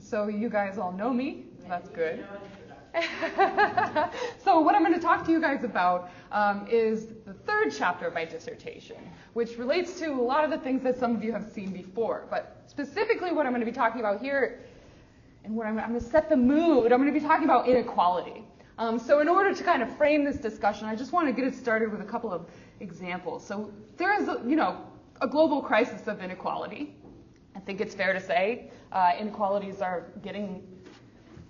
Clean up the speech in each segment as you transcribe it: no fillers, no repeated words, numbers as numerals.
So you guys all know me. That's good. So what I'm going to talk to you guys about is the third chapter of my dissertation, which relates to a lot of the things that some of you have seen before. But specifically what I'm going to be talking about here, and what I'm going to set the mood, I'm going to be talking about inequality. So in order to kind of frame this discussion, I just want to get it started with a couple of examples. So there is, a global crisis of inequality. I think it's fair to say inequalities are getting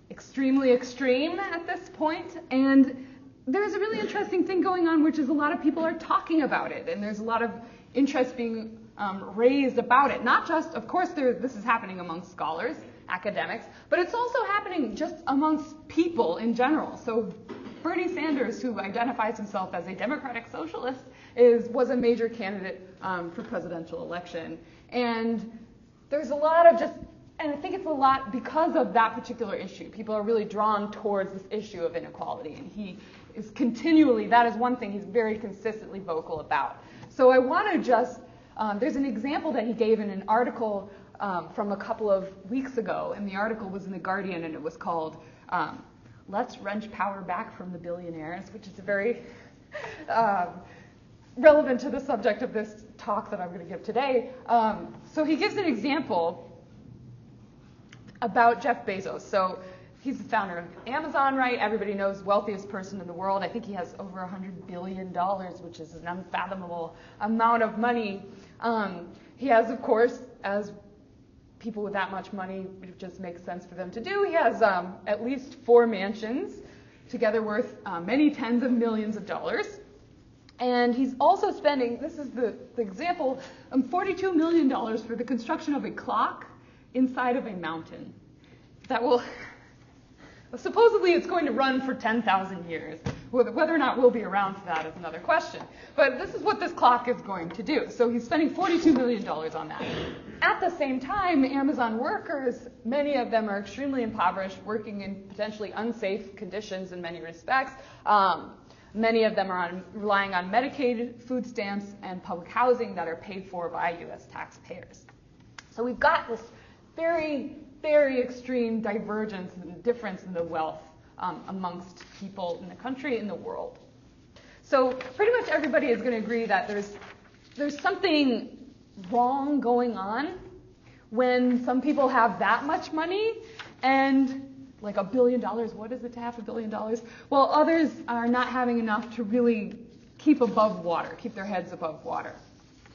extremely extreme at this point, and there's a really interesting thing going on, which is a lot of people are talking about it, and there's a lot of interest being raised about it. Not just, of course, this is happening amongst scholars, academics, but it's also happening just amongst people in general. So Bernie Sanders, who identifies himself as a democratic socialist, was a major candidate for presidential election, and there's a lot of and I think it's a lot because of that particular issue. People are really drawn towards this issue of inequality, and he is continually, that is one thing he's very consistently vocal about. So I want to there's an example that he gave in an article from a couple of weeks ago, and the article was in The Guardian, and it was called Let's Wrench Power Back from the Billionaires, which is very relevant to the subject of this talk that I'm going to give today. So he gives an example about Jeff Bezos. So he's the founder of Amazon, right? Everybody knows wealthiest person in the world. I think he has over $100 billion, which is an unfathomable amount of money. He has, of course, as people with that much money, it just makes sense for them to do, he has at least 4 mansions, together worth many tens of millions of dollars. And he's also spending, this is the example, $42 million for the construction of a clock inside of a mountain that will, supposedly it's going to run for 10,000 years. Whether or not we'll be around for that is another question. But this is what this clock is going to do. So he's spending $42 million on that. At the same time, Amazon workers, many of them are extremely impoverished, working in potentially unsafe conditions in many respects. Many of them are relying on Medicaid, food stamps, and public housing that are paid for by U.S. taxpayers. So we've got this very, very extreme divergence and difference in the wealth amongst people in the country and the world. So pretty much everybody is going to agree that there's something wrong going on when some people have that much money and like $1 billion. What is it to have $1 billion? Well, others are not having enough to really keep above water, keep their heads above water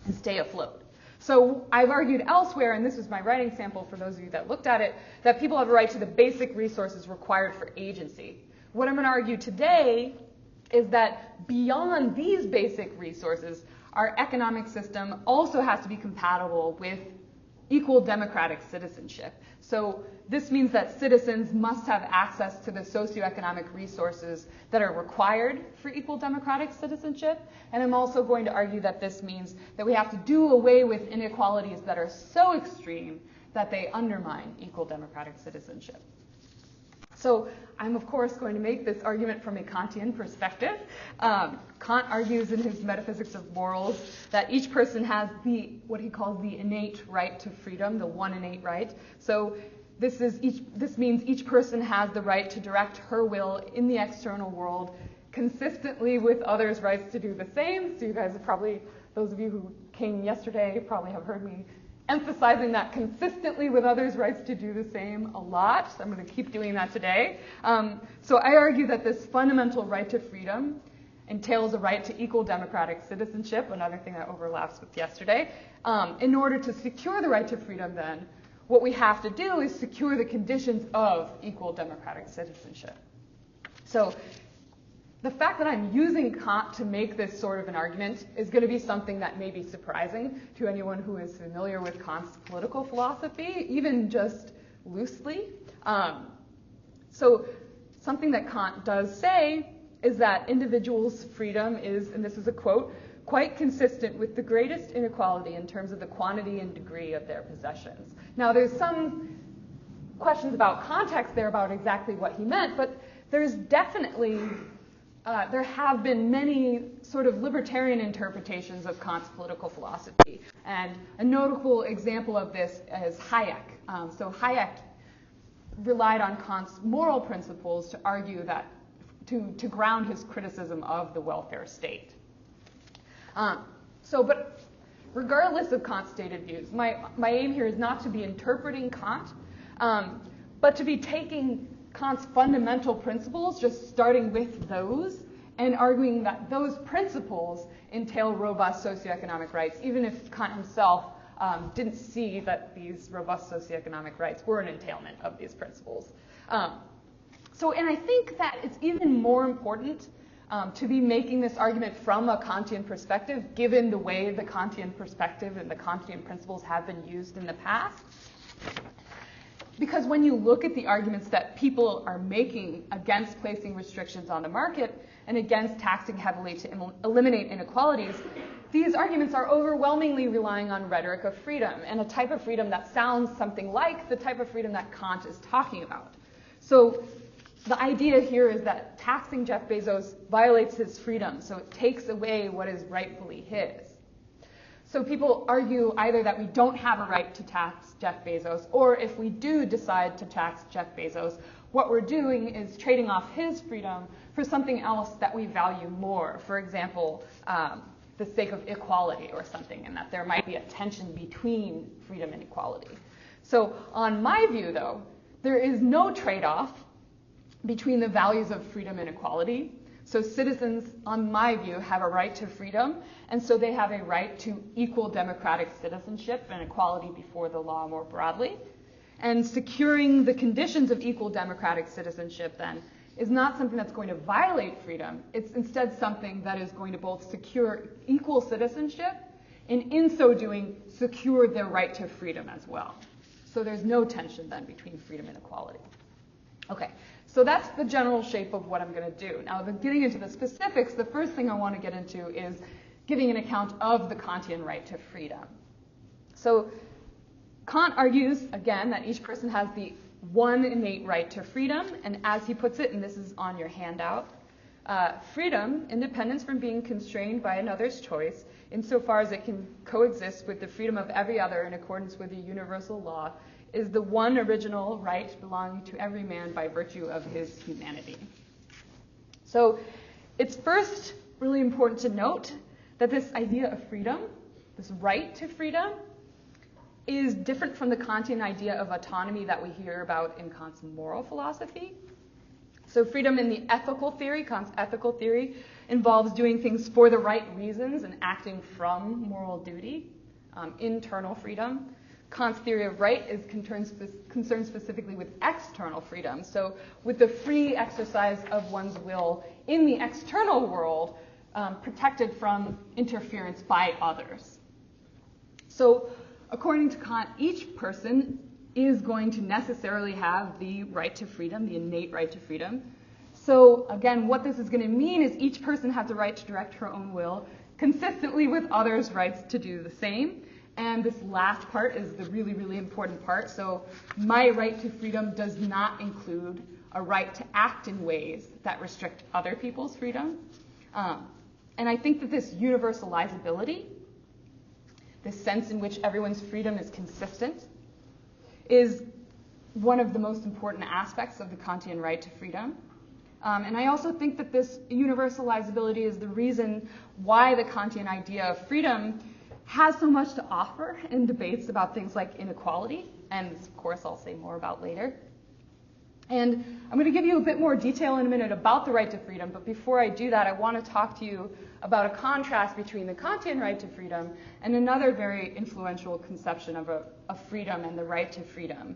and stay afloat. So I've argued elsewhere, and this was my writing sample for those of you that looked at it, that people have a right to the basic resources required for agency. What I'm going to argue today is that beyond these basic resources, our economic system also has to be compatible with equal democratic citizenship. So this means that citizens must have access to the socioeconomic resources that are required for equal democratic citizenship. And I'm also going to argue that this means that we have to do away with inequalities that are so extreme that they undermine equal democratic citizenship. So I'm, of course, going to make this argument from a Kantian perspective. Kant argues in his Metaphysics of Morals that each person has what he calls the innate right to freedom, the one innate right. So this means each person has the right to direct her will in the external world consistently with others' rights to do the same. So you guys have probably, those of you who came yesterday probably have heard me emphasizing that consistently with others' rights to do the same a lot. So I'm going to keep doing that today. So I argue that this fundamental right to freedom entails a right to equal democratic citizenship, another thing that overlaps with yesterday. In order to secure the right to freedom, then, what we have to do is secure the conditions of equal democratic citizenship. So the fact that I'm using Kant to make this sort of an argument is going to be something that may be surprising to anyone who is familiar with Kant's political philosophy, even just loosely. So something that Kant does say is that individuals' freedom is, and this is a quote, quite consistent with the greatest inequality in terms of the quantity and degree of their possessions. Now, there's some questions about context there about exactly what he meant, but there's definitely there have been many sort of libertarian interpretations of Kant's political philosophy. And a notable example of this is Hayek. So Hayek relied on Kant's moral principles to argue that, to ground his criticism of the welfare state. But regardless of Kant's stated views, my aim here is not to be interpreting Kant, but to be taking Kant's fundamental principles, just starting with those, and arguing that those principles entail robust socioeconomic rights, even if Kant himself didn't see that these robust socioeconomic rights were an entailment of these principles. And I think that it's even more important to be making this argument from a Kantian perspective, given the way the Kantian perspective and the Kantian principles have been used in the past. Because when you look at the arguments that people are making against placing restrictions on the market and against taxing heavily to eliminate inequalities, these arguments are overwhelmingly relying on rhetoric of freedom, and a type of freedom that sounds something like the type of freedom that Kant is talking about. So the idea here is that taxing Jeff Bezos violates his freedom, so it takes away what is rightfully his. So people argue either that we don't have a right to tax Jeff Bezos, or if we do decide to tax Jeff Bezos, what we're doing is trading off his freedom for something else that we value more. For example, the sake of equality or something, and that there might be a tension between freedom and equality. So on my view, though, there is no trade-off between the values of freedom and equality. So citizens, on my view, have a right to freedom, and so they have a right to equal democratic citizenship and equality before the law more broadly. And securing the conditions of equal democratic citizenship, then, is not something that's going to violate freedom. It's instead something that is going to both secure equal citizenship and, in so doing, secure their right to freedom as well. So there's no tension, then, between freedom and equality. Okay. So that's the general shape of what I'm going to do. Now, getting into the specifics, the first thing I want to get into is giving an account of the Kantian right to freedom. So Kant argues, again, that each person has the one innate right to freedom, and as he puts it, and this is on your handout, freedom, independence from being constrained by another's choice, insofar as it can coexist with the freedom of every other in accordance with the universal law, is the one original right belonging to every man by virtue of his humanity. So it's first really important to note that this idea of freedom, this right to freedom, is different from the Kantian idea of autonomy that we hear about in Kant's moral philosophy. So freedom in the ethical theory, Kant's ethical theory, involves doing things for the right reasons and acting from moral duty, internal freedom. Kant's theory of right is concerned specifically with external freedom, so with the free exercise of one's will in the external world, protected from interference by others. So according to Kant, each person is going to necessarily have the right to freedom, the innate right to freedom. So again, what this is going to mean is each person has the right to direct her own will consistently with others' rights to do the same. And this last part is the really, really important part. So my right to freedom does not include a right to act in ways that restrict other people's freedom. And I think that this universalizability, this sense in which everyone's freedom is consistent, is one of the most important aspects of the Kantian right to freedom. And I also think that this universalizability is the reason why the Kantian idea of freedom has so much to offer in debates about things like inequality, and of course I'll say more about later. And I'm going to give you a bit more detail in a minute about the right to freedom, but before I do that, I want to talk to you about a contrast between the Kantian right to freedom and another very influential conception of freedom and the right to freedom,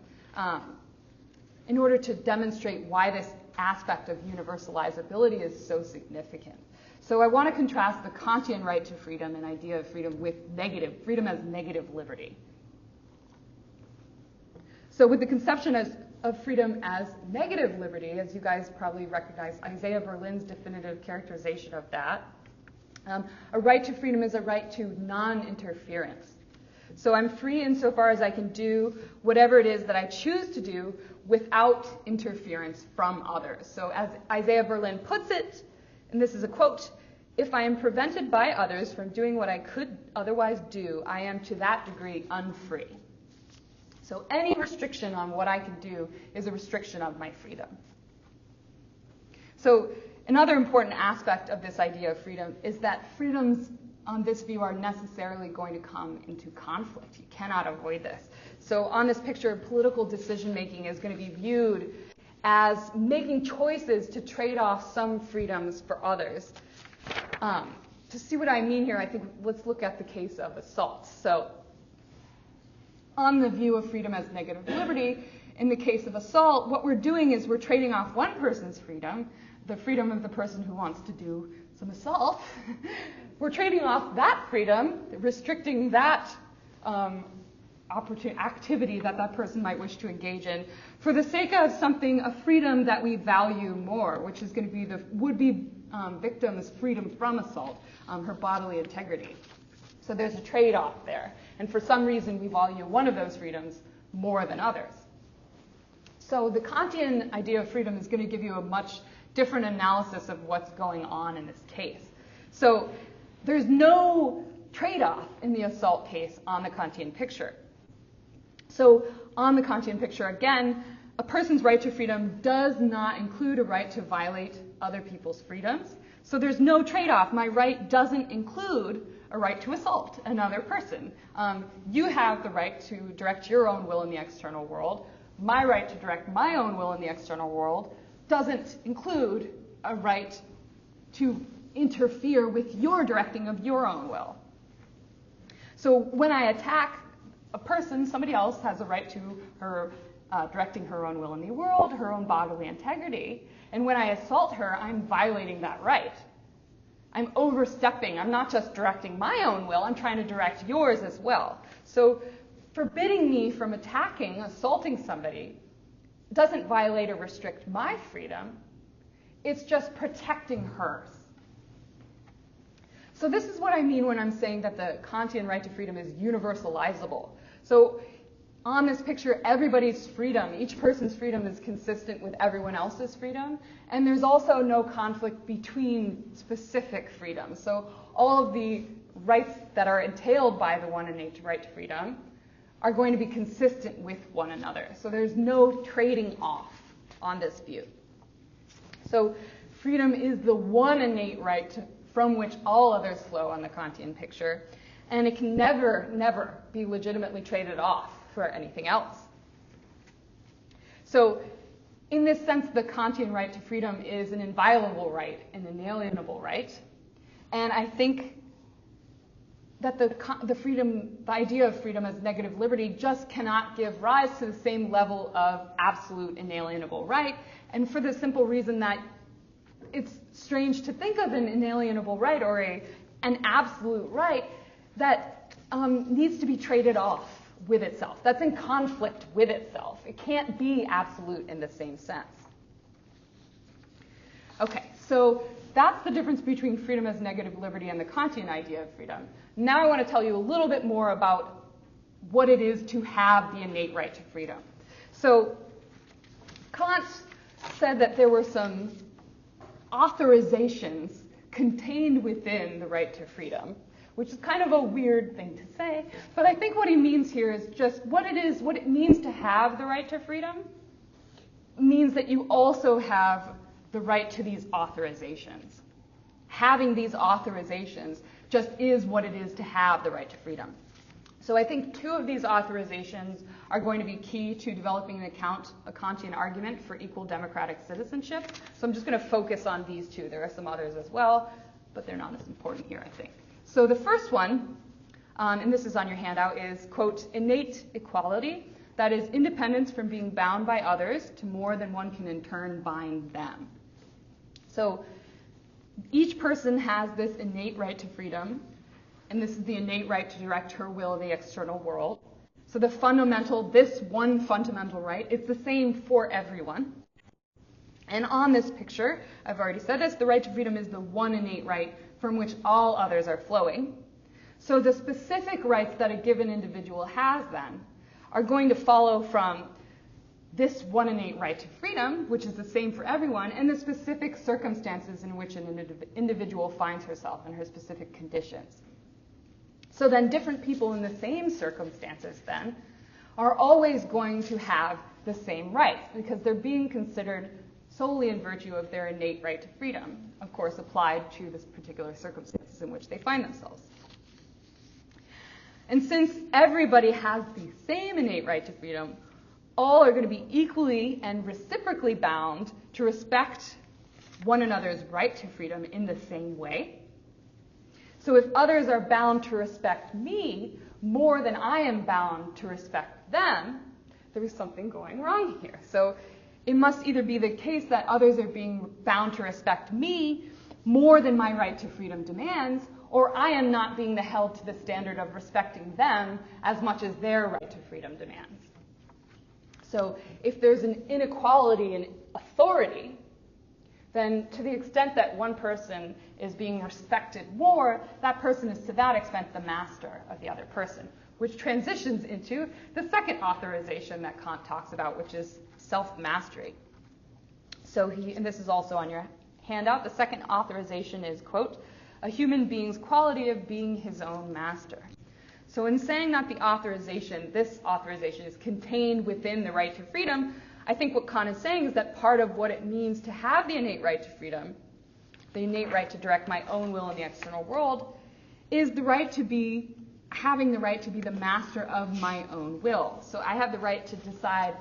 in order to demonstrate why this aspect of universalizability is so significant. So I want to contrast the Kantian right to freedom and idea of freedom with freedom as negative liberty. So with the conception of freedom as negative liberty, as you guys probably recognize Isaiah Berlin's definitive characterization of that, a right to freedom is a right to non-interference. So I'm free insofar as I can do whatever it is that I choose to do without interference from others. So as Isaiah Berlin puts it, and this is a quote, "If I am prevented by others from doing what I could otherwise do, I am to that degree unfree." So any restriction on what I can do is a restriction of my freedom. So another important aspect of this idea of freedom is that freedoms on this view are necessarily going to come into conflict. You cannot avoid this. So on this picture, political decision-making is going to be viewed as making choices to trade off some freedoms for others. To see what I mean here, I think let's look at the case of assault. So on the view of freedom as negative liberty, in the case of assault, what we're doing is we're trading off one person's freedom, the freedom of the person who wants to do some assault. We're trading off that freedom, restricting that activity that that person might wish to engage in, for the sake of something, a freedom that we value more, which is going to be the would-be victim's freedom from assault, her bodily integrity. So there's a trade-off there. And for some reason, we value one of those freedoms more than others. So the Kantian idea of freedom is going to give you a much different analysis of what's going on in this case. So there's no trade-off in the assault case on the Kantian picture. So on the Kantian picture, again, a person's right to freedom does not include a right to violate other people's freedoms. So there's no trade-off. My right doesn't include a right to assault another person. You have the right to direct your own will in the external world. My right to direct my own will in the external world doesn't include a right to interfere with your directing of your own will. So when I attack a person, somebody else has a right to her directing her own will in the world, her own bodily integrity. And when I assault her, I'm violating that right. I'm overstepping. I'm not just directing my own will, I'm trying to direct yours as well. So forbidding me from attacking, assaulting somebody, doesn't violate or restrict my freedom. It's just protecting hers. So this is what I mean when I'm saying that the Kantian right to freedom is universalizable. So on this picture, everybody's freedom, each person's freedom is consistent with everyone else's freedom, and there's also no conflict between specific freedoms. So all of the rights that are entailed by the one innate right to freedom are going to be consistent with one another. So there's no trading off on this view. So freedom is the one innate right from which all others flow on the Kantian picture, and it can never, never be legitimately traded off for anything else. So in this sense, the Kantian right to freedom is an inviolable right, an inalienable right. And I think that the idea of freedom as negative liberty just cannot give rise to the same level of absolute inalienable right, and for the simple reason that it's strange to think of an inalienable right or an absolute right that needs to be traded off with itself. That's in conflict with itself. It can't be absolute in the same sense. Okay, so that's the difference between freedom as negative liberty and the Kantian idea of freedom. Now I want to tell you a little bit more about what it is to have the innate right to freedom. So Kant said that there were some authorizations contained within the right to freedom, which is kind of a weird thing to say, but I think what he means here is just what it means to have the right to freedom means that you also have the right to these authorizations. Having these authorizations just is what it is to have the right to freedom. So I think two of these authorizations are going to be key to developing a Kantian argument for equal democratic citizenship. So I'm just going to focus on these two. There are some others as well, but they're not as important here, I think. So the first one, and this is on your handout, is, quote, innate equality, that is independence from being bound by others to more than one can in turn bind them. So each person has this innate right to freedom, and this is the innate right to direct her will in the external world. So this one fundamental right, it's the same for everyone. And on this picture, I've already said this, the right to freedom is the one innate right from which all others are flowing. So the specific rights that a given individual has then are going to follow from this one innate right to freedom, which is the same for everyone, and the specific circumstances in which an individual finds herself and her specific conditions. So then different people in the same circumstances then are always going to have the same rights because they're being considered solely in virtue of their innate right to freedom, of course applied to this particular circumstances in which they find themselves. And since everybody has the same innate right to freedom, all are going to be equally and reciprocally bound to respect one another's right to freedom in the same way. So if others are bound to respect me more than I am bound to respect them, there is something going wrong here. So it must either be the case that others are being bound to respect me more than my right to freedom demands, or I am not being held to the standard of respecting them as much as their right to freedom demands. So if there's an inequality in authority, then to the extent that one person is being respected more, that person is to that extent the master of the other person, which transitions into the second authorization that Kant talks about, which is self-mastery. So and this is also on your handout, the second authorization is, quote, a human being's quality of being his own master. So in saying that this authorization is contained within the right to freedom, I think what Kant is saying is that part of what it means to have the innate right to freedom, the innate right to direct my own will in the external world, is having the right to be the master of my own will. So I have the right to decide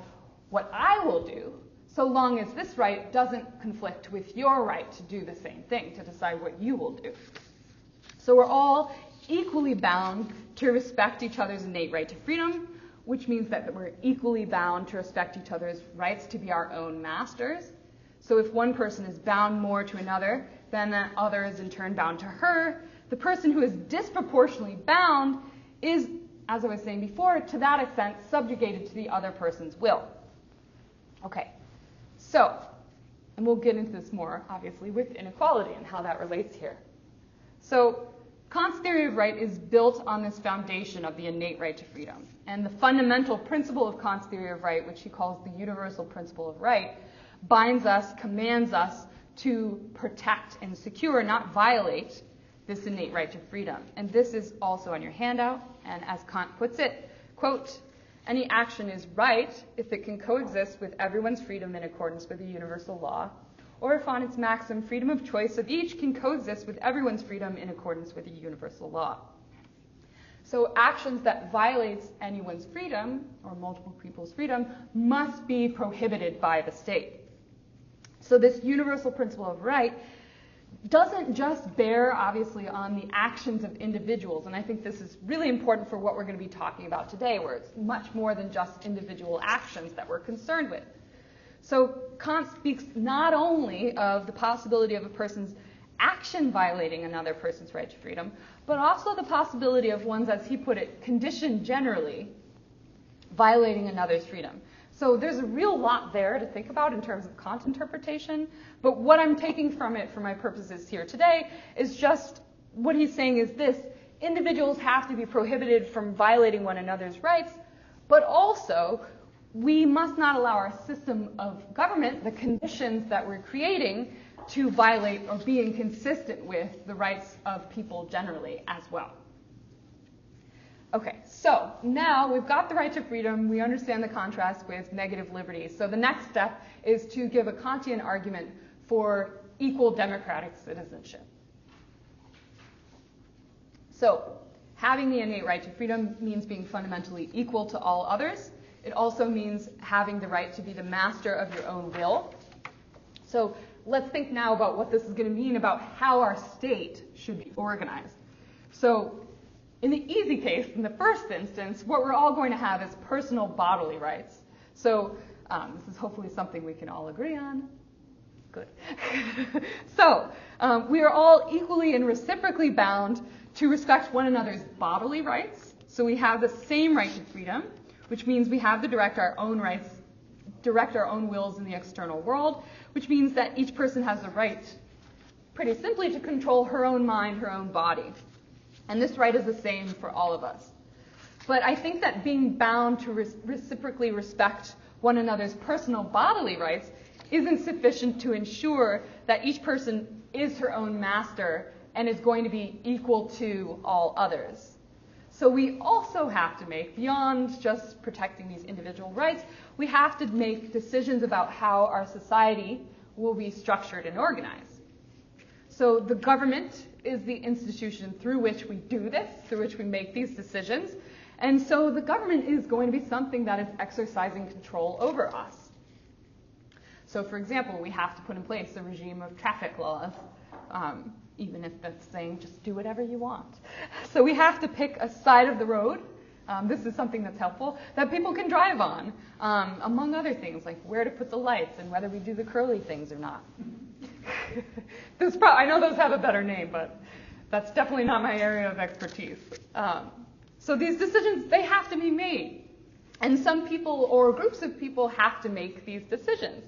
what I will do, so long as this right doesn't conflict with your right to do the same thing, to decide what you will do. So we're all equally bound to respect each other's innate right to freedom, which means that we're equally bound to respect each other's rights to be our own masters. So if one person is bound more to another, then that other is in turn bound to her. The person who is disproportionately bound is, as I was saying before, to that extent subjugated to the other person's will. Okay, and we'll get into this more, obviously, with inequality and how that relates here. So Kant's theory of right is built on this foundation of the innate right to freedom. And the fundamental principle of Kant's theory of right, which he calls the universal principle of right, binds us, commands us to protect and secure, not violate, this innate right to freedom. And this is also on your handout. And as Kant puts it, quote, any action is right if it can coexist with everyone's freedom in accordance with the universal law, or if on its maxim, freedom of choice of each can coexist with everyone's freedom in accordance with the universal law. So actions that violate anyone's freedom, or multiple people's freedom, must be prohibited by the state. So this universal principle of right doesn't just bear, obviously, on the actions of individuals, and I think this is really important for what we're going to be talking about today, where it's much more than just individual actions that we're concerned with. So Kant speaks not only of the possibility of a person's action violating another person's right to freedom, but also the possibility of one's, as he put it, condition generally violating another's freedom. So there's a real lot there to think about in terms of Kant interpretation, but what I'm taking from it for my purposes here today is just what he's saying is this: individuals have to be prohibited from violating one another's rights, but also we must not allow our system of government, the conditions that we're creating, to violate or be inconsistent with the rights of people generally as well. Okay, so now we've got the right to freedom. We understand the contrast with negative liberty. So the next step is to give a Kantian argument for equal democratic citizenship. So having the innate right to freedom means being fundamentally equal to all others. It also means having the right to be the master of your own will. So let's think now about what this is going to mean about how our state should be organized. So in the easy case, in the first instance, what we're all going to have is personal bodily rights. So this is hopefully something we can all agree on. Good. So we are all equally and reciprocally bound to respect one another's bodily rights. So we have the same right to freedom, which means we have to direct our own wills in the external world, which means that each person has the right, pretty simply, to control her own mind, her own body. And this right is the same for all of us. But I think that being bound to reciprocally respect one another's personal bodily rights isn't sufficient to ensure that each person is her own master and is going to be equal to all others. So we also have to make, beyond just protecting these individual rights, we have to make decisions about how our society will be structured and organized. So the government is the institution through which we do this, through which we make these decisions. And so the government is going to be something that is exercising control over us. So for example, we have to put in place a regime of traffic laws, even if that's saying just do whatever you want. So we have to pick a side of the road. This is something that's helpful, that people can drive on, among other things, like where to put the lights and whether we do the curly things or not. I know those have a better name, but that's definitely not my area of expertise. So these decisions, they have to be made. And some people or groups of people have to make these decisions.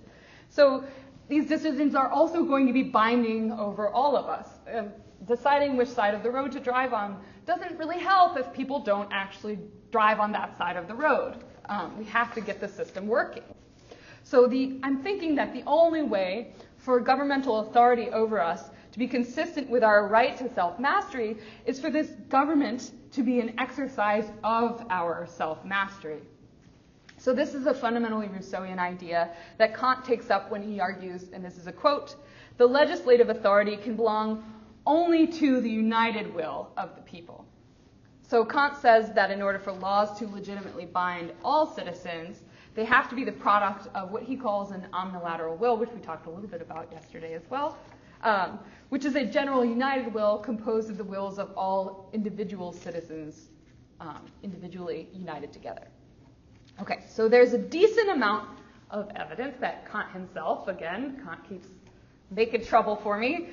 So these decisions are also going to be binding over all of us. Deciding which side of the road to drive on doesn't really help if people don't actually drive on that side of the road. We have to get the system working. So I'm thinking that the only way for governmental authority over us to be consistent with our right to self-mastery is for this government to be an exercise of our self-mastery. So this is a fundamentally Rousseauian idea that Kant takes up when he argues, and this is a quote, "The legislative authority can belong only to the united will of the people." So Kant says that in order for laws to legitimately bind all citizens, they have to be the product of what he calls an omnilateral will, which we talked a little bit about yesterday as well, which is a general united will composed of the wills of all individual citizens individually united together. Okay, so there's a decent amount of evidence that Kant himself, again, Kant keeps making trouble for me,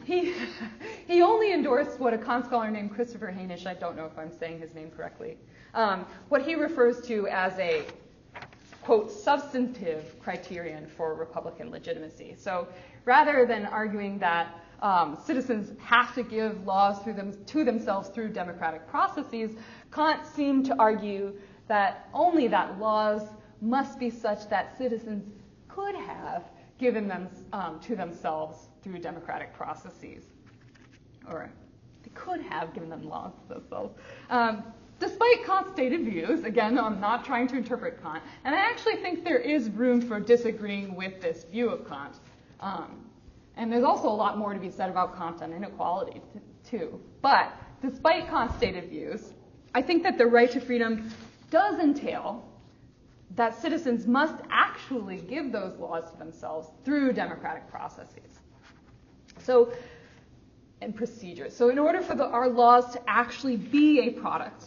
he only endorsed what a Kant scholar named Christopher Hainish, I don't know if I'm saying his name correctly, what he refers to as a, quote, substantive criterion for Republican legitimacy. So rather than arguing that citizens have to give laws to themselves through democratic processes, Kant seemed to argue that only that laws must be such that citizens could have given them to themselves through democratic processes, or they could have given them laws to themselves. Despite Kant's stated views, again, I'm not trying to interpret Kant, and I actually think there is room for disagreeing with this view of Kant. And there's also a lot more to be said about Kant on inequality, too. But despite Kant's stated views, I think that the right to freedom does entail that citizens must actually give those laws to themselves through democratic processes. So, and procedures. So in order for our laws to actually be a product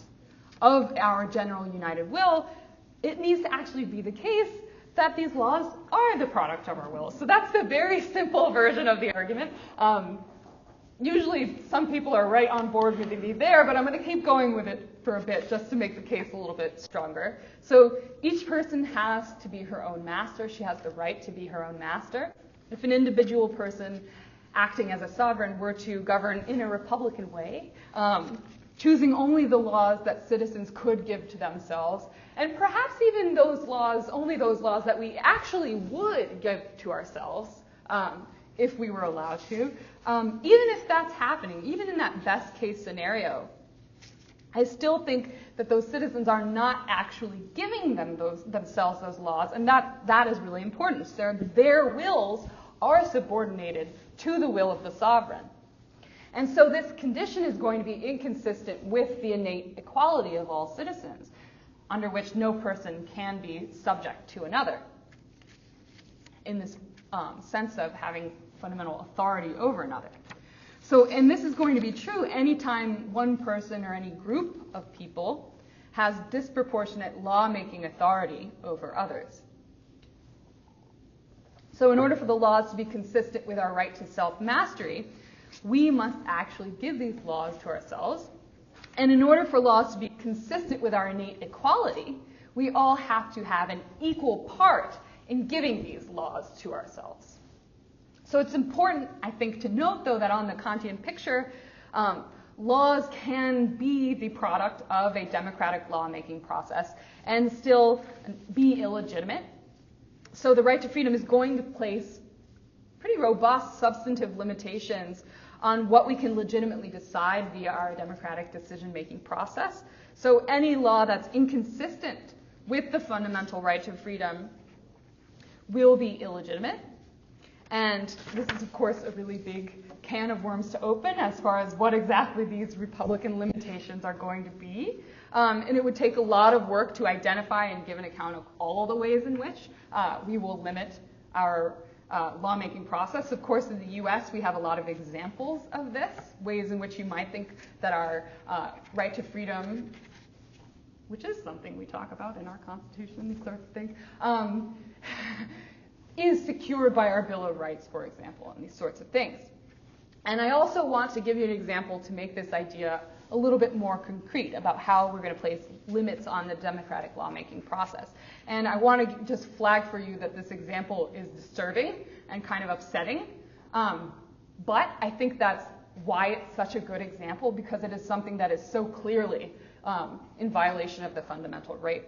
of our general united will, it needs to actually be the case that these laws are the product of our will. So that's the very simple version of the argument. Usually some people are right on board with me there, but I'm going to keep going with it for a bit just to make the case a little bit stronger. So each person has to be her own master. She has the right to be her own master. If an individual person acting as a sovereign were to govern in a republican way, choosing only the laws that citizens could give to themselves, and perhaps even those laws, only those laws that we actually would give to ourselves, if we were allowed to, even if that's happening, even in that best case scenario, I still think that those citizens are not actually giving themselves those laws, and that is really important. So their wills are subordinated to the will of the sovereign. And so this condition is going to be inconsistent with the innate equality of all citizens, under which no person can be subject to another, in this sense of having fundamental authority over another. So, and this is going to be true anytime one person or any group of people has disproportionate lawmaking authority over others. So in order for the laws to be consistent with our right to self-mastery, we must actually give these laws to ourselves. And in order for laws to be consistent with our innate equality, we all have to have an equal part in giving these laws to ourselves. So it's important, I think, to note, though, that on the Kantian picture, laws can be the product of a democratic lawmaking process and still be illegitimate. So the right to freedom is going to place pretty robust substantive limitations on what we can legitimately decide via our democratic decision-making process. So any law that's inconsistent with the fundamental right to freedom will be illegitimate. And this is, of course, a really big can of worms to open as far as what exactly these Republican limitations are going to be. And it would take a lot of work to identify and give an account of all the ways in which we will limit our lawmaking process. Of course, in the US, we have a lot of examples of this, ways in which you might think that our right to freedom, which is something we talk about in our Constitution, these sorts of things, is secured by our Bill of Rights, for example, and these sorts of things. And I also want to give you an example to make this idea a little bit more concrete about how we're going to place limits on the democratic lawmaking process. And I want to just flag for you that this example is disturbing and kind of upsetting, but I think that's why it's such a good example, because it is something that is so clearly in violation of the fundamental right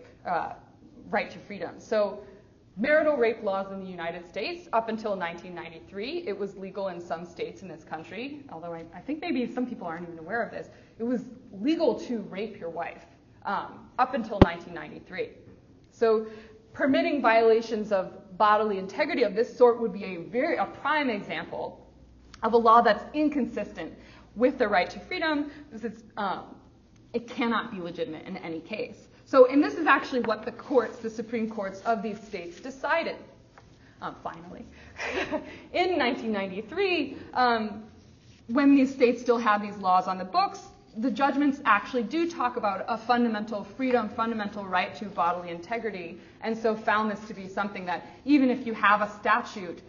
to freedom. So marital rape laws in the United States, up until 1993, it was legal in some states in this country, although I think maybe some people aren't even aware of this. It was legal to rape your wife up until 1993. So permitting violations of bodily integrity of this sort would be a prime example of a law that's inconsistent with the right to freedom, because it cannot be legitimate in any case. So, and this is actually what the Supreme Courts of these states decided, finally. In 1993, when these states still had these laws on the books, the judgments actually do talk about a fundamental freedom, fundamental right to bodily integrity, and so found this to be something that even if you have a statute,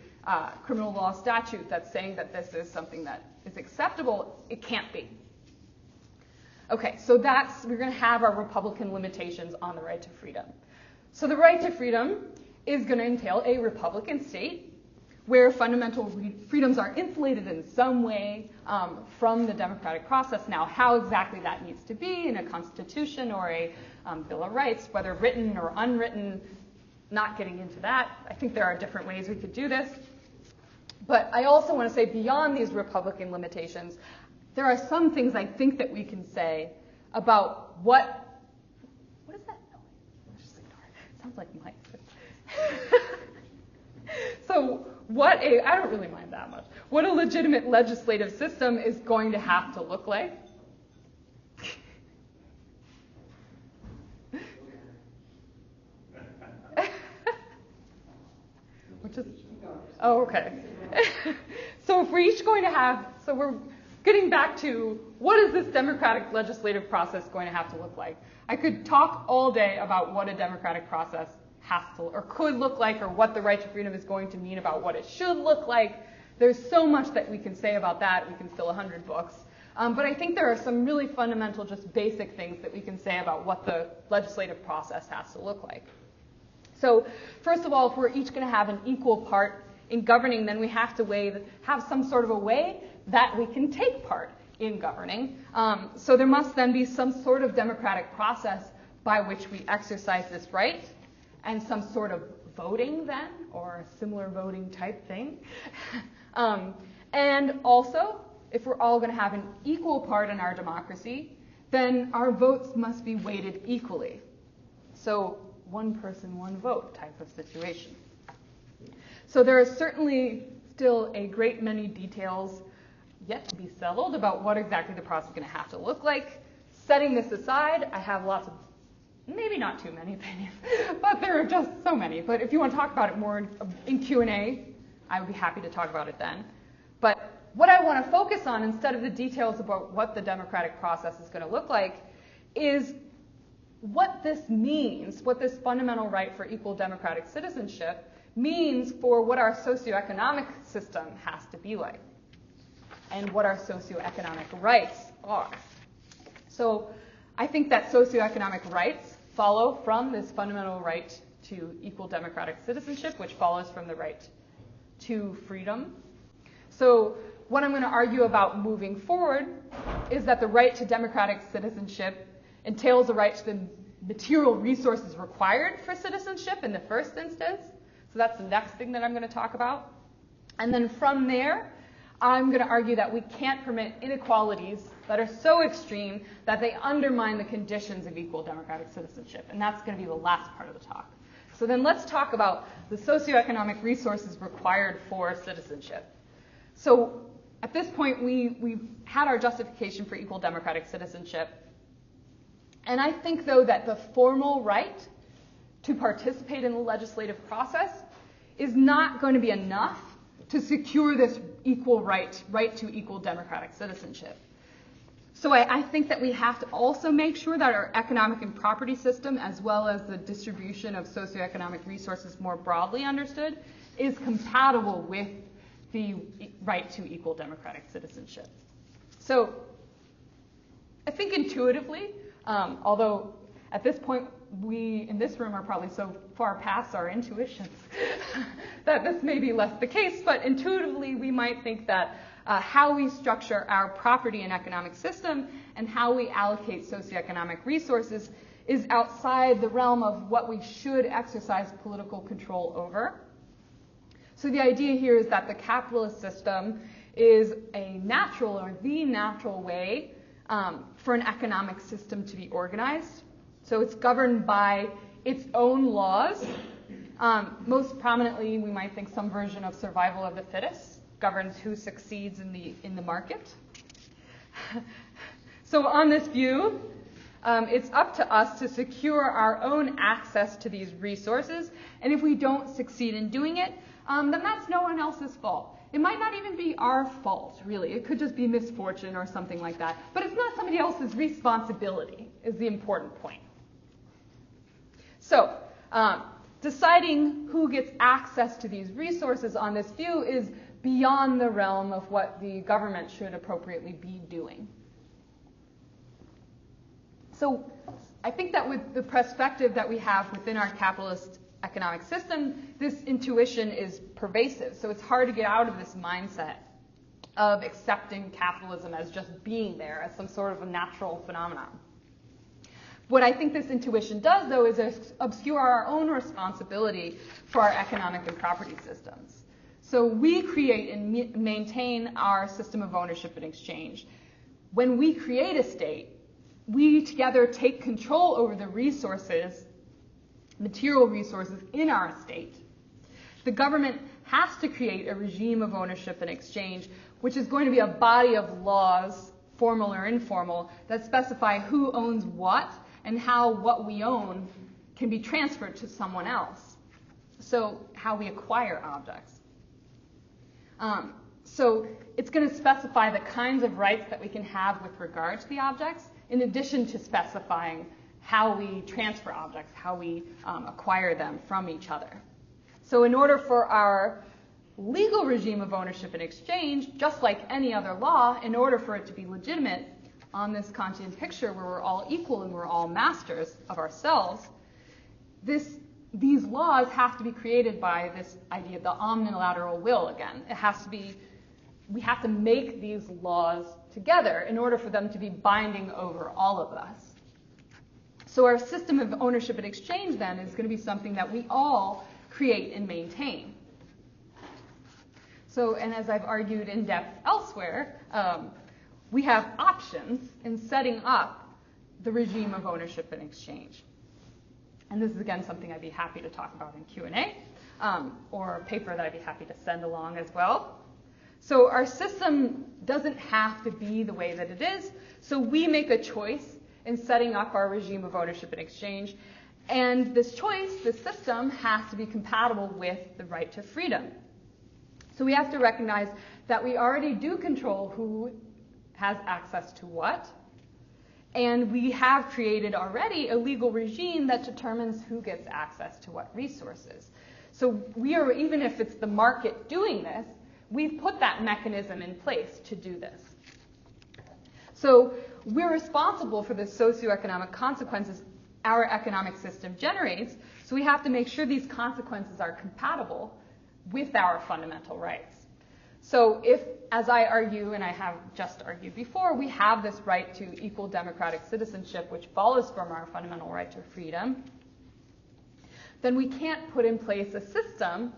criminal law statute, that's saying that this is something that is acceptable, it can't be. Okay, so we're going to have our Republican limitations on the right to freedom. So the right to freedom is going to entail a Republican state where fundamental freedoms are insulated in some way from the democratic process. Now, how exactly that needs to be in a constitution or a Bill of Rights, whether written or unwritten, not getting into that. I think there are different ways we could do this. But I also want to say beyond these Republican limitations, there are some things I think that we can say about what is that noise? Let's just ignore it. It sounds like mice. So I don't really mind that much. What a legitimate legislative system is going to have to look like. Oh, okay. So if we're each going to have, so we're getting back to what is this democratic legislative process going to have to look like? I could talk all day about what a democratic process has to or could look like, or what the right to freedom is going to mean about what it should look like. There's so much that we can say about that. We can fill 100 books. But I think there are some really fundamental, just basic things that we can say about what the legislative process has to look like. So first of all, if we're each going to have an equal part in governing, then we have to have some sort of a way that we can take part in governing. So there must then be some sort of democratic process by which we exercise this right, and some sort of voting then, or a similar voting type thing. And also, if we're all going to have an equal part in our democracy, then our votes must be weighted equally. So one person, one vote type of situation. So there are certainly still a great many details yet to be settled about what exactly the process is going to have to look like. Setting this aside, I have lots of, maybe not too many opinions, but there are just so many. But if you want to talk about it more in Q&A, I would be happy to talk about it then. But what I want to focus on, instead of the details about what the democratic process is going to look like, is what this means, what this fundamental right for equal democratic citizenship means for what our socioeconomic system has to be like, and what our socioeconomic rights are. So I think that socioeconomic rights follow from this fundamental right to equal democratic citizenship, which follows from the right to freedom. So what I'm going to argue about moving forward is that the right to democratic citizenship entails a right to the material resources required for citizenship in the first instance. So that's the next thing that I'm going to talk about. And then from there, I'm going to argue that we can't permit inequalities that are so extreme that they undermine the conditions of equal democratic citizenship. And that's going to be the last part of the talk. So then let's talk about the socioeconomic resources required for citizenship. So at this point, we've had our justification for equal democratic citizenship. And I think, though, that the formal right to participate in the legislative process is not going to be enough to secure this equal right to equal democratic citizenship. So I think that we have to also make sure that our economic and property system, as well as the distribution of socioeconomic resources more broadly understood, is compatible with the right to equal democratic citizenship. So I think intuitively, although at this point we in this room are probably so far past our intuitions that this may be less the case, but intuitively we might think that how we structure our property and economic system and how we allocate socioeconomic resources is outside the realm of what we should exercise political control over. So the idea here is that the capitalist system is a natural or the natural way for an economic system to be organized. So it's governed by its own laws. Most prominently, we might think some version of survival of the fittest governs who succeeds in the market. So on this view, it's up to us to secure our own access to these resources. And if we don't succeed in doing it, then that's no one else's fault. It might not even be our fault, really. It could just be misfortune or something like that. But it's not somebody else's responsibility, is the important point. So deciding who gets access to these resources on this view is beyond the realm of what the government should appropriately be doing. So I think that with the perspective that we have within our capitalist economic system, this intuition is pervasive. So it's hard to get out of this mindset of accepting capitalism as just being there, as some sort of a natural phenomenon. What I think this intuition does, though, is obscure our own responsibility for our economic and property systems. So we create and maintain our system of ownership and exchange. When we create a state, we together take control over the resources, material resources in our state. The government has to create a regime of ownership and exchange, which is going to be a body of laws, formal or informal, that specify who owns what and how what we own can be transferred to someone else. So how we acquire objects. So it's going to specify the kinds of rights that we can have with regard to the objects, in addition to specifying how we transfer objects, how we acquire them from each other. So in order for our legal regime of ownership and exchange, just like any other law, in order for it to be legitimate on this Kantian picture where we're all equal and we're all masters of ourselves, these laws have to be created by this idea of the omnilateral will again. It has to be, we have to make these laws together in order for them to be binding over all of us. So our system of ownership and exchange then is going to be something that we all create and maintain. So, and as I've argued in depth elsewhere, we have options in setting up the regime of ownership and exchange. And this is, again, something I'd be happy to talk about in Q&A, or a paper that I'd be happy to send along as well. So our system doesn't have to be the way that it is, so we make a choice in setting up our regime of ownership and exchange, and this choice, this system, has to be compatible with the right to freedom. So we have to recognize that we already do control who has access to what, and we have created already a legal regime that determines who gets access to what resources. So we are, even if it's the market doing this, we've put that mechanism in place to do this. So we're responsible for the socioeconomic consequences our economic system generates, so we have to make sure these consequences are compatible with our fundamental rights. So if, as I argue, and I have just argued before, we have this right to equal democratic citizenship, which follows from our fundamental right to freedom, then we can't put in place a system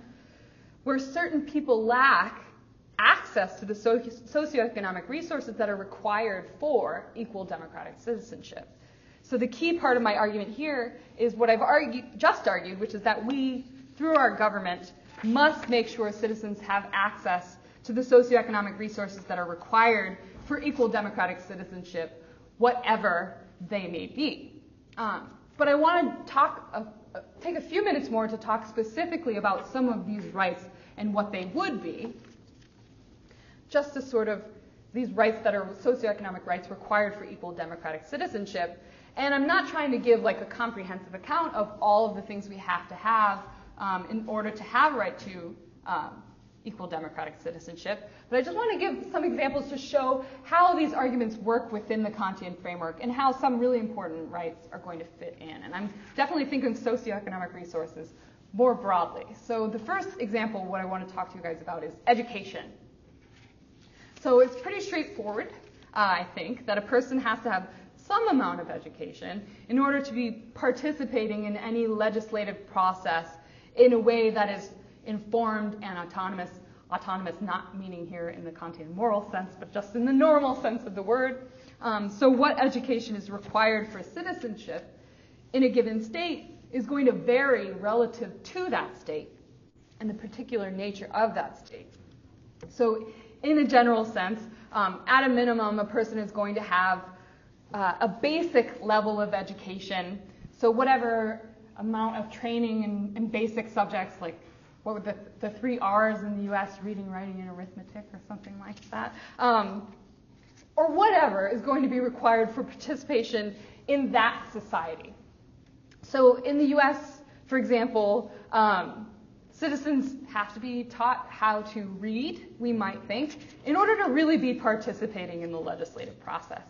where certain people lack access to the socioeconomic resources that are required for equal democratic citizenship. So the key part of my argument here is what I've just argued, which is that we, through our government, must make sure citizens have access to the socioeconomic resources that are required for equal democratic citizenship, whatever they may be. But I want to take a few minutes more to talk specifically about some of these rights and what they would be, just to sort of these rights that are socioeconomic rights required for equal democratic citizenship. And I'm not trying to give like a comprehensive account of all of the things we have to have in order to have a right to equal democratic citizenship, but I just want to give some examples to show how these arguments work within the Kantian framework and how some really important rights are going to fit in. And I'm definitely thinking of socioeconomic resources more broadly. So the first example, what I want to talk to you guys about is education. So it's pretty straightforward, I think, that a person has to have some amount of education in order to be participating in any legislative process in a way that is informed and autonomous not meaning here in the Kantian moral sense, but just in the normal sense of the word. So what education is required for citizenship in a given state is going to vary relative to that state and the particular nature of that state. So in a general sense, at a minimum, a person is going to have a basic level of education. So whatever amount of training in basic subjects, like what were the 3 R's in the U.S., reading, writing, and arithmetic, or something like that, or whatever is going to be required for participation in that society. So in the U.S., for example, citizens have to be taught how to read, we might think, in order to really be participating in the legislative process.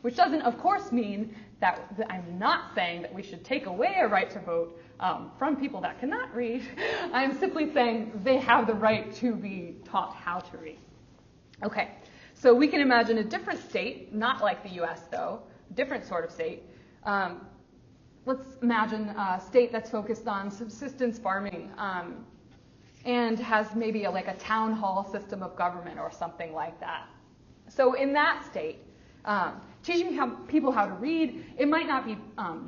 Which doesn't, of course, mean that I'm not saying that we should take away a right to vote from people that cannot read. I'm simply saying they have the right to be taught how to read. Okay, so we can imagine a different state, not like the U.S. though, different sort of state. Let's imagine a state that's focused on subsistence farming and has maybe like a town hall system of government or something like that. So in that state, teaching people how to read, it might not be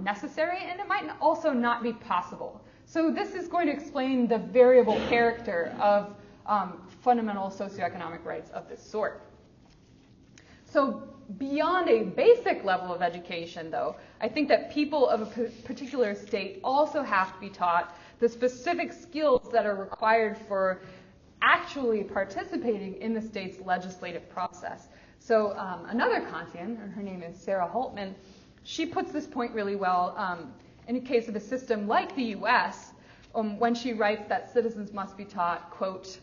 necessary, and it might also not be possible. So this is going to explain the variable character of fundamental socioeconomic rights of this sort. So beyond a basic level of education, though, I think that people of a particular state also have to be taught the specific skills that are required for actually participating in the state's legislative process. So another Kantian, and her name is Sarah Holtman, she puts this point really well in a case of a system like the U.S. When she writes that citizens must be taught, quote,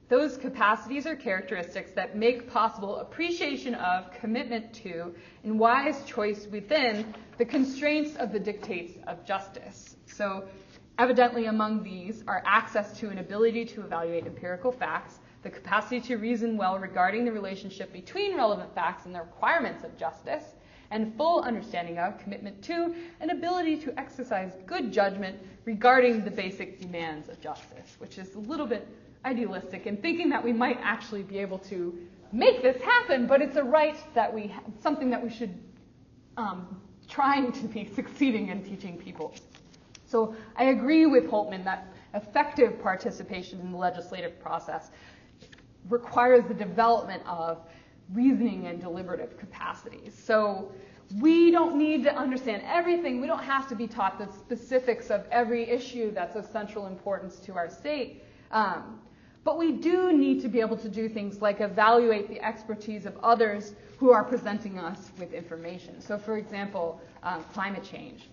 those capacities or characteristics that make possible appreciation of, commitment to, and wise choice within the constraints of the dictates of justice. So evidently among these are access to an ability to evaluate empirical facts, the capacity to reason well regarding the relationship between relevant facts and the requirements of justice, and full understanding of, commitment to, an ability to exercise good judgment regarding the basic demands of justice, which is a little bit idealistic in thinking that we might actually be able to make this happen, but it's a right that we have, something that we should trying to be succeeding in teaching people. So I agree with Holtman that effective participation in the legislative process requires the development of reasoning and deliberative capacities. So we don't need to understand everything. We don't have to be taught the specifics of every issue that's of central importance to our state. But we do need to be able to do things like evaluate the expertise of others who are presenting us with information. So for example, climate change.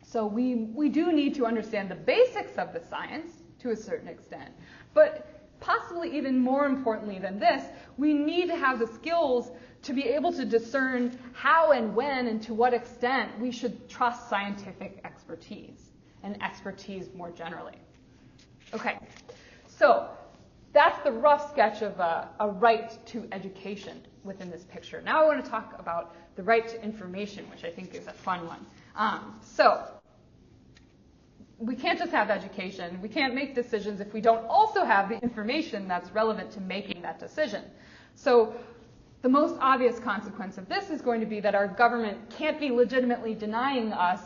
So we do need to understand the basics of the science to a certain extent. But possibly even more importantly than this, we need to have the skills to be able to discern how and when and to what extent we should trust scientific expertise and expertise more generally. Okay, so that's the rough sketch of a right to education within this picture. Now I want to talk about the right to information, which I think is a fun one. So we can't just have education. We can't make decisions if we don't also have the information that's relevant to making that decision. So the most obvious consequence of this is going to be that our government can't be legitimately denying us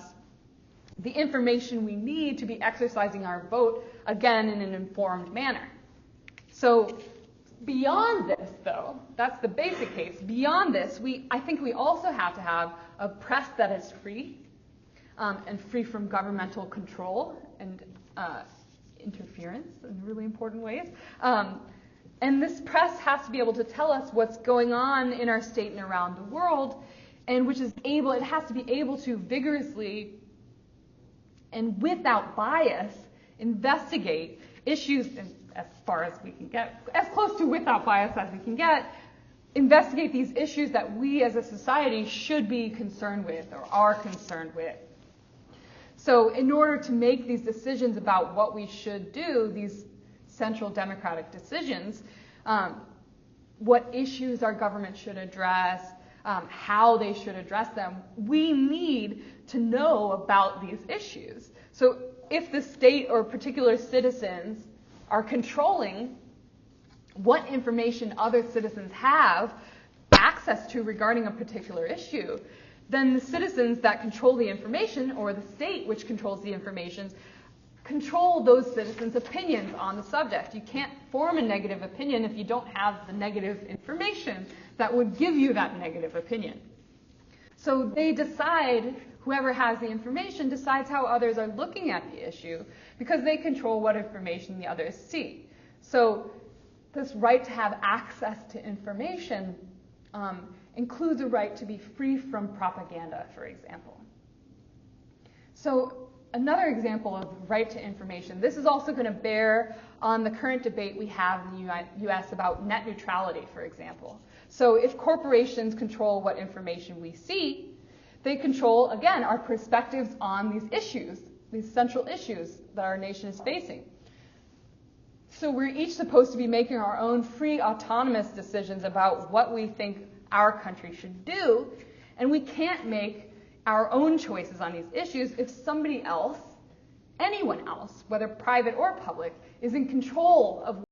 the information we need to be exercising our vote, again, in an informed manner. So beyond this, though, that's the basic case. Beyond this, I think we also have to have a press that is free and free from governmental control and interference in really important ways. And this press has to be able to tell us what's going on in our state and around the world, and it has to be able to vigorously and without bias investigate issues, as far as we can get, as close to without bias as we can get, investigate these issues that we as a society should be concerned with or are concerned with. So in order to make these decisions about what we should do, these central democratic decisions, what issues our government should address, how they should address them, we need to know about these issues. So if the state or particular citizens are controlling what information other citizens have access to regarding a particular issue, then the citizens that control the information, or the state which controls the information, control those citizens' opinions on the subject. You can't form a negative opinion if you don't have the negative information that would give you that negative opinion. So they decide, whoever has the information decides how others are looking at the issue because they control what information the others see. So this right to have access to information includes a right to be free from propaganda, for example. So another example of right to information, this is also going to bear on the current debate we have in the US about net neutrality, for example. So if corporations control what information we see, they control, again, our perspectives on these issues, these central issues that our nation is facing. So we're each supposed to be making our own free, autonomous decisions about what we think our country should do, and we can't make our own choices on these issues if somebody else, anyone else, whether private or public, is in control of